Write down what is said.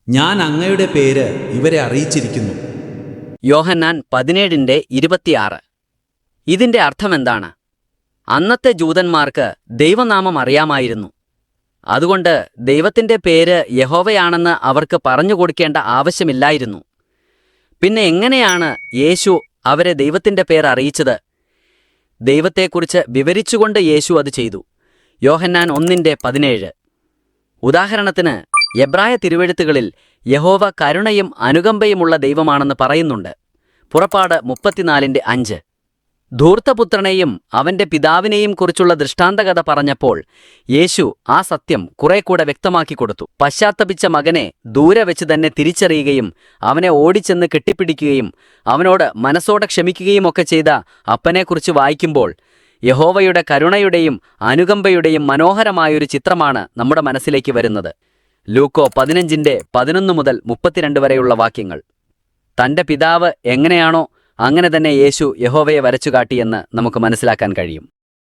ഞാൻ അങ്ങയുടെ പേര് ഇവരെ അറിയിച്ചിരിക്കുന്നു. യോഹന്നാൻ 17:26. ഇതിന്റെ അർത്ഥമെന്താണ്? അന്നത്തെ ജൂതന്മാർക്ക് ദൈവനാമം അറിയാമായിരുന്നു. അതുകൊണ്ട് ദൈവത്തിന്റെ പേര് യഹോവയാണെന്ന് അവർക്ക് പറഞ്ഞുകൊടുക്കേണ്ട ആവശ്യമില്ലായിരുന്നു. പിന്നെ എങ്ങനെയാണ് യേശു അവരെ ദൈവത്തിന്റെ പേര് അറിയിച്ചത്? ദൈവത്തെക്കുറിച്ച് വിവരിച്ചുകൊണ്ട് യേശു അത് ചെയ്തു. യോഹന്നാൻ 1:17. ഉദാഹരണത്തിന് എബ്രായ തിരുവെഴുത്തുകളിൽ യഹോവ കരുണയും അനുകമ്പയുമുള്ള ദൈവമാണെന്ന് പറയുന്നുണ്ട്. പുറപ്പാട് 34:5. ധൂർത്തപുത്രനെയും അവന്റെ പിതാവിനെയും കുറിച്ചുള്ള ദൃഷ്ടാന്തകഥ പറഞ്ഞപ്പോൾ യേശു ആ സത്യം കുറേക്കൂടെ വ്യക്തമാക്കി കൊടുത്തു. പശ്ചാത്തപിച്ച മകനെ ദൂരെ വെച്ച് തന്നെ തിരിച്ചറിയുകയും അവനെ ഓടിച്ചെന്ന് കെട്ടിപ്പിടിക്കുകയും അവനോട് മനസ്സോടെ ക്ഷമിക്കുകയുമൊക്കെ ചെയ്ത അപ്പനെക്കുറിച്ച് വായിക്കുമ്പോൾ യഹോവയുടെ കരുണയുടെയും അനുകമ്പയുടെയും മനോഹരമായൊരു ചിത്രമാണ് നമ്മുടെ മനസ്സിലേക്ക് വരുന്നത്. ലൂക്കോ 15:11 മുതൽ 32 വരെയുള്ള വാക്യങ്ങൾ. തന്റെ പിതാവ് എങ്ങനെയാണോ അങ്ങനെ തന്നെ യേശു യഹോവയെ വരച്ചുകാട്ടിയെന്ന് നമുക്ക് മനസ്സിലാക്കാൻ കഴിയും.